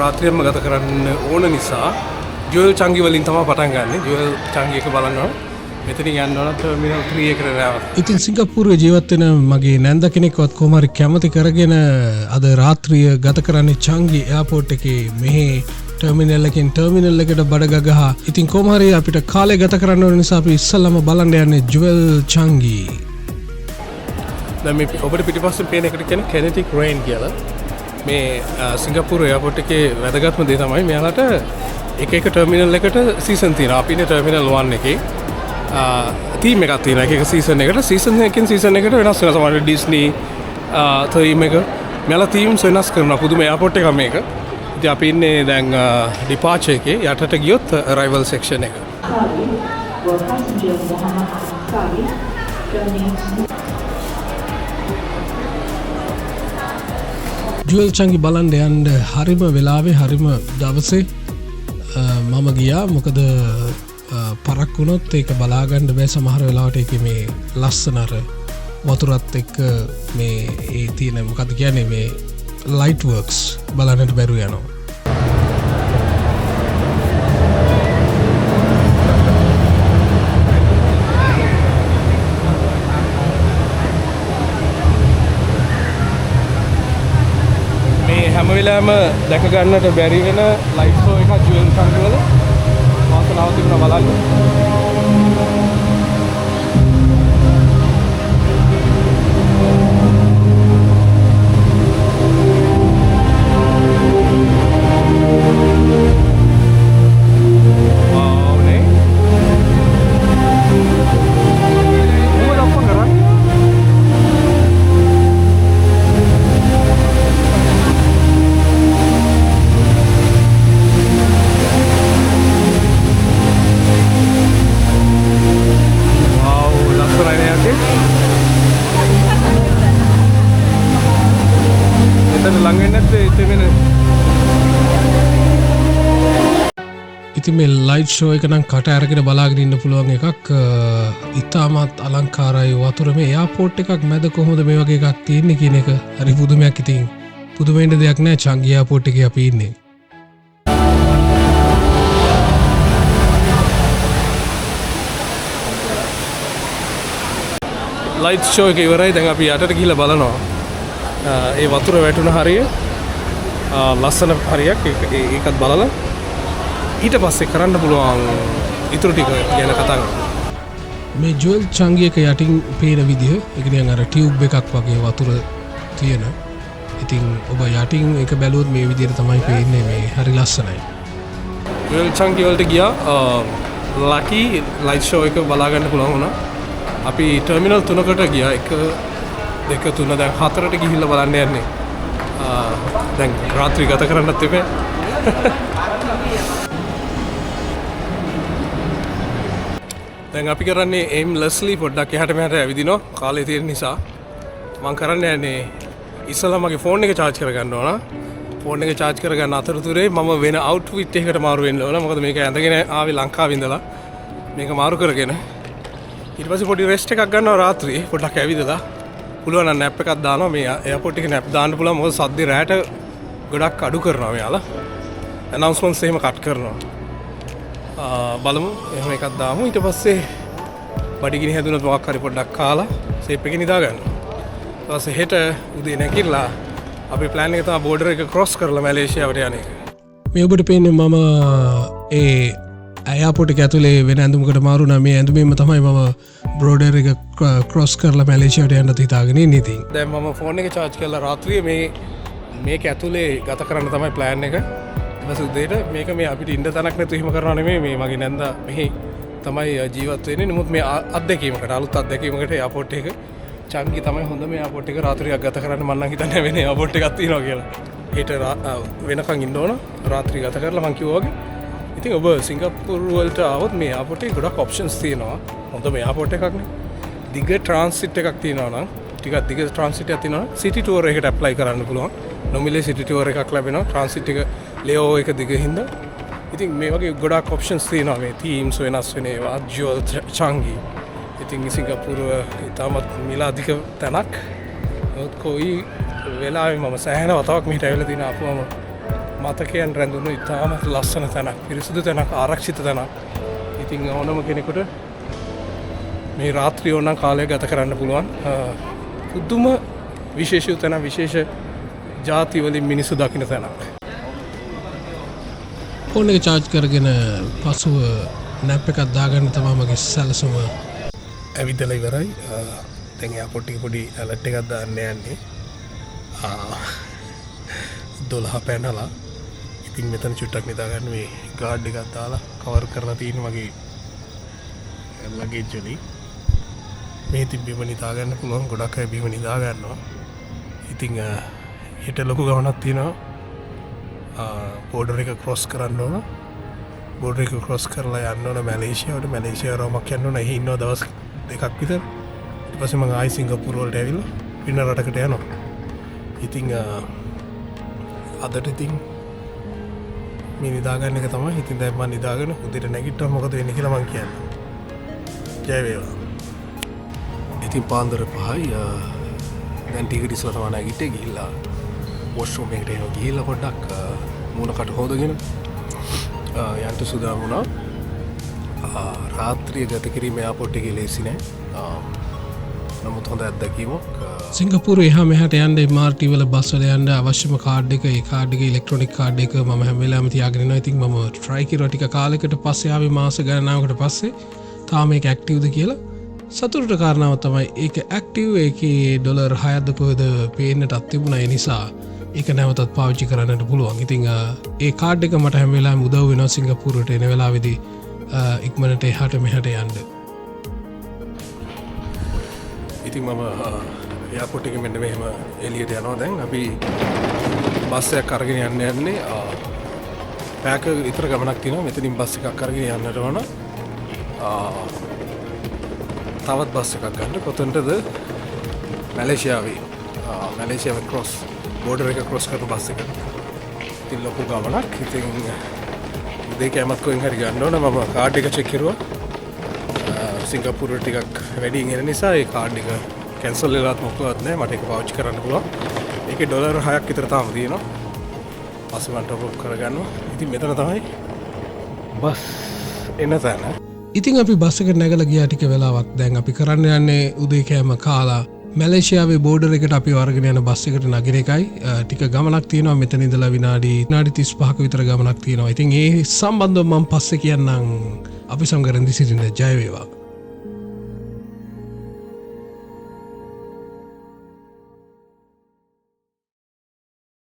රාත්‍රියම ගත කරන්න ඕන නිසා ජුවල් චංගි වලින් තමයි පටන් ගන්නෙ. ජුවල් චංගි එක බලනවා. මෙතනින් යන්න ඕන ටර්මිනල් 3 එකට යනවා. ඉතින් සිංගප්පූරුවේ ජීවත් වෙන මගේ නැන්ද කෙනෙක්වත් කොහොම හරි කැමති කරගෙන අද රාත්‍රිය ගත කරන්නේ චංගි එයාපෝට් එකේ මෙහි ටර්මිනල් එකෙන් ටර්මිනල් එකට බඩ ගගහා. ඉතින් කොහොම හරි අපිට කාලය ගත කරන්න ඕන නිසා අපි ඉස්සෙල්ලාම බලන්න යන්නේ ජුවල් චංගි. දැන් මේ ඔබට පිටිපස්සෙන් පේන එකට කියන්නේ කිනෙටික් රේන් කියලා. මේ සිංගප්පූරු එයාපෝට් එකේ වැදගත්ම දේ තමයි මෙයාලට එක එක ටර්මිනල් එකට සීසන් තියෙනවා. අපි ඉන්නේ ටර්මිනල් 1 එකේ. තීම් එකක් තියෙනවා. එක එක සීසන් එකට සීසන් එකකින් සීසන් එකට වෙනස් වෙනවා. සමහරවිට ඩිස්නි තීම් එක මෙයාලා තීම්ස් වෙනස් කරනවා. පුදුම එයාපෝට් එකක් මේක. ඉතින් අපි ඉන්නේ දැන් ඩිපාචර් එකේ යටට ගියොත් අරයිවල් සෙක්ෂන් එක. ජුවල් චංගි බලන්න යන්න හරිම වෙලාවේ හරිම දවසේ මම ගියා. මොකද පරක් වුණොත් ඒක බලාගන්න බෑ. සමහර වෙලාවට ඒක මේ ලස්සන අර වතුරත් එක්ක මේ ඒ තියෙන මොකද කියන්නේ මේ ලයිට් වර්ක්ස් බලන්නට බැරුව යනවා. මේ හැම වෙලාවෙම දැක ගන්නට බැරි වෙන ලයිට් ෂෝ එකක් ජුවල් චංගි වල වාසනාව තිබුණා බලන්න. ඉතින් මේ ලයිට් ෂෝ එක නම් කට අරගෙන බලාගෙන ඉන්න පුළුවන් එකක්. ඉතාමත් අලංකාරයි වතුර. මේ එයාපෝට් එකක් මැද කොහොමද මේ වගේ එකක් තියෙන්නේ කියන එක හරි පුදුමයක්. ඉතින් පුදුමෙන්න දෙයක් නෑ. චංගි එයාපෝට් එකේ අපි ඉන්නේ. ලයිට් ෂෝ එක ඉවරයි. දැන් අපි යටට ගිහිල්ලා බලනවා. ඒ වතුර වැටුණ හරිය ලස්සන හරියක් ඒකත් බලලා ඊට පස්සේ කරන්න පුළුවන් ඉතුරු ටික ගැන කතා කරමු. මේ ජුවල් චංගි එක යටින් පේන විදිහ ඒක නිකන් අර ටියුබ් එකක් වගේ වතුර තියෙන. ඉතින් ඔබ යටින් එක බැලුවොත් මේ විදිහට තමයි පේන්නේ. මේ හරි ලස්සනයි. ජුවල් චංගි වලට ගියා ලකි ලයිට් ෂෝ එක බලා ගන්න පුළුවන් වුණා. අපි ටර්මිනල් 3කට ගියා. 1 2 3 දැන් 4ට ගිහිල්ලා බලන්න යන්නේ. දැන් රාත්‍රී ගත කරන්නත් එපා. දැන් අපි කරන්නේ ඒම්ලස්ලි පොඩ්ඩක් එහාට මෙහාට ඇවිදිනවා. කාලේ තියෙන නිසා මම කරන්න යන්නේ ඉස්සලා මගේ ෆෝන් එක charge කරගන්න ඕන. ෆෝන් එක charge කරගන්න අතරතුරේ මම වෙන outfit එකකට මාරු වෙන්න ඕන. මොකද මේක ඇඳගෙන ආවේ ලංකාවේ ඉඳලා මේක මාරු කරගෙන ඊට පස්සේ පොඩි රෙස්ට් එකක් ගන්නවා රාත්‍රියේ. පොඩ්ඩක් ඇවිදලා පුළුවන් නම් නැප් එකක් දානවා. මේ එයාපෝට් එකේ නැප් දාන්න පුළුවන්. මොකද සද්දේ රැට ගොඩක් අඩු කරනවා මෙයාලා. announcements එහෙම කට් කරනවා. බලමු එහෙම එකක් දාමු. ඊට පස්සේ බඩගිනි හැදුනොත් මොකක් හරි පොඩ්ඩක් කාලා සේප් එකේ නිදා ගන්න. ඊට පස්සේ හෙට උදේ නැගිටලා අපි ප්ලෑන් එක තමයි බෝඩර් එක ක්‍රොස් කරලා මැලේසියාවට යන එක. මේ ඔබට පේන්නේ මම ඒ එයාපෝට් එක ඇතුලේ වෙන ඇඳුමකට මාරු වුණා. මේ ඇඳුමෙන්ම තමයි මම බෝඩර් එක ක්‍රොස් කරලා මැලේසියාවට යන්න හිතාගෙන ඉන්නේ. ඉතින් දැන් මම ෆෝන් එක charge කරලා රාත්‍රියේ මේක ඇතුලේ ගත කරන්න තමයි ප්ලෑන් එක. උදේට මේක මේ අපිට ඉන්න තැනක් නැතුව එහෙම කරනවා නෙමෙයි. මේ මගේ නැන්දා මෙහි තමයි ජීවත් වෙන්නේ. නමුත් මේ අත්දැකීමකට අලුත් අත්දැකීමකට එයාපෝට් එක චංගි තමයි හොඳම එයාපෝට් එක රාත්‍රියක් ගත කරන්න. මම නම් හිතන්නේ වෙන එයාපෝට් එකක් තියෙනවා කියලා. හෙට වෙනකන් ඉන්න ඕන රාත්‍රී ගත කරලා මං කිව්වා වගේ. ඉතින් ඔබ සිංගප්පූරු වලට ආවොත් මේ එයාපෝට් එකේ ගොඩක් ඔප්ෂන්ස් තියෙනවා. හොඳම එයාපෝට් එකක් නේ. දිග ට්‍රාන්සිට් එකක් තියෙනවා නම් ටිකක් දිග ට්‍රාන්සිට් එකක් තියෙනවා නම් සිටි ටුවර් එකකට ඇප්ලයි කරන්න පුළුවන්. නොමිලේ සිටි ටුවර් එකක් ලැබෙනවා. ට්‍රාන්සිට් එක ලේෝ එක දිග හින්දා. ඉතින් මේ වගේ ගොඩක් ඔප්ෂන්ස් තියෙනවා. මේ තීම්ස් වෙනස් වෙන ඒවා ජුවල් චංගි. ඉතින් සිංගප්පූරුව ඉතාමත් මිල අධික තැනක්. කොයි වෙලාවෙ මම සෑහෙන වතාවක් මෙහෙට ඇවිල්ලා තියෙන අපුවම මතකයන් රැඳුණු ඉතාමත් ලස්සන තැනක් පිරිසිදු තැනක් ආරක්ෂිත තැනක්. ඉතින් ඕනම කෙනෙකුට මේ රාත්‍රිය ඕනම් කාලය ගත කරන්න පුළුවන්. පුදුම විශේෂ තැන විශේෂ ජාතිවලින් මිනිස්සු දකින තැනක්. ෆෝන් එක චාර්ජ් කරගෙන පසුව නැප් එකක් දාගන්න තමයි මගේ සැලසුම. ඇවිදලා ඉවරයි. දැන් එයාපෝට් එකේ පොඩි ඇලර්ට් එකක් දාන්න යන්නේ. 12 පැනලා. ඉතින් මෙතන චුට්ටක් නිදාගන්න මේ ගාඩ් එකක් දාලා කවර් කරලා තියෙන මගේ ලගේජ් වලින්. මේ තිබ්බෙම නිදාගන්න පුළුවන්. ගොඩක් අය බීම නිදා ගන්නවා. ඉතින් හෙට ලොකු ගමනක් තියෙනවා. බෝඩර් එක ක්‍රොස් කරන්න ඕන. බෝඩර් එක ක්‍රොස් කරලා යන්න ඕන මැලේසියාවට. මැලේසියාව රෝමක් යන්න ඕන. එහි ඉන්නවා දවස් 2ක් විතර. ඊට පස්සේ මම ආයි සිංගප්පූරු වලට ඇවිල්ලා වෙන රටකට යනවා. ඉතින් අදට ඉතින් මේ නිදාගන්න එක තමයි. ඉතින් දැන් මම නිදාගෙන උදේට නැගිට්ටම මොකද වෙන්නේ කියලා මං කියන්නේ. ජය වේවා. ඉතින් පාන්දර 5යි දැන් ටිකට ඉස්සලා තමයි නැගිට්ටේ ගිහිල්ලා වොෂ්රූම් එකට එනවා ගිහිල්ලා පොඩ්ඩක් මූණකට හොදගෙන යන්න සූදානම් වුණා. රාත්‍රිය ගත කිරීම එයාපෝට් එකේ ලේසි නෑ. නමුත් හොඳ අත්දැකීමක්. සිංගප්පූරු එහා මෙහාට යන්න MRT වල බස් වල යන්න අවශ්‍යම කාඩ් එක, ඒ කාඩ් එක ඉලෙක්ට්‍රොනික කාඩ් එක මම හැම වෙලාවෙම තියාගෙන ඉනවා. ඉතින් මම try කරුවා ටික කාලයකට පස්සේ ආවේ මාස ගණනාවකට පස්සේ තාම මේක ඇක්ටිව්ද කියලා. සතුටට කාරණාව තමයි ඒක ඇක්ටිව්. ඒකේ ඩොලර් 6ක්ද කොහෙද පේන්නටත් තිබුණා. ඒ නිසා ඒක නැවතත් පාවිච්චි කරන්නට පුළුවන්. ඉතින් ඒ කාඩ් එක මට හැම වෙලාවෙම උදව් වෙනවා සිංගප්පූරුවට එන වෙලාවේදී ඉක්මනට එහාට මෙහාට යන්න. ඉතින් මම එයාපෝට් එකේ මෙන්න මෙහෙම එළියට යනවා. දැන් අපි බස් එකක් අරගෙන යන්නේ පැයක විතර ගමනක් තියෙනවා. මෙතනින් බස් එකක් අරගෙන යන්නට ඕන. තවත් බස් එකක් ගන්න. කොතනටද? මැලේසියාවේ. මැලේසියාවේ ක්‍රොස් බෝඩර් එක ක්‍රොස් කරන බස් එක. ඉතින් ලොකු ගමනක්. ඉතින් උදේ කැමත් කොහෙන් හරි ගන්න ඕන. මම කාඩ් එක චෙක් කරුවා. සිංගප්පූරුවට ටිකක් වැඩියෙන් එන නිසා ඒ කාඩ් එක කැන්සල් වෙලාත් මොකවත් නැහැ. මට ඒක පාවිච්චි කරන්න පුළුවන්. ඒකේ ඩොලර් 6ක් විතර තාම තියෙනවා. පස්සේ මම ටොප් අප් කරගන්නවා. ඉතින් මෙතන තමයි බස් එන තැන. ඉතින් අපි බස් එකට නැගලා ගියා ටික වෙලාවක්. දැන් අපි කරන්න යන්නේ උදේ කෑම කාලා මැලේසියාවේ බෝඩර් එකට අපි අරගෙන යන බස් එකට නගින එකයි. ටික ගමනක් තියෙනවා. මෙතන ඉඳලා විනාඩි 35ක විතර ගමනක් තියෙනවා. ඉතින් ඒ සම්බන්ධව මම පස්සේ කියන්නම්. අපි සමග රැඳී සිටින්න. ජය වේවා.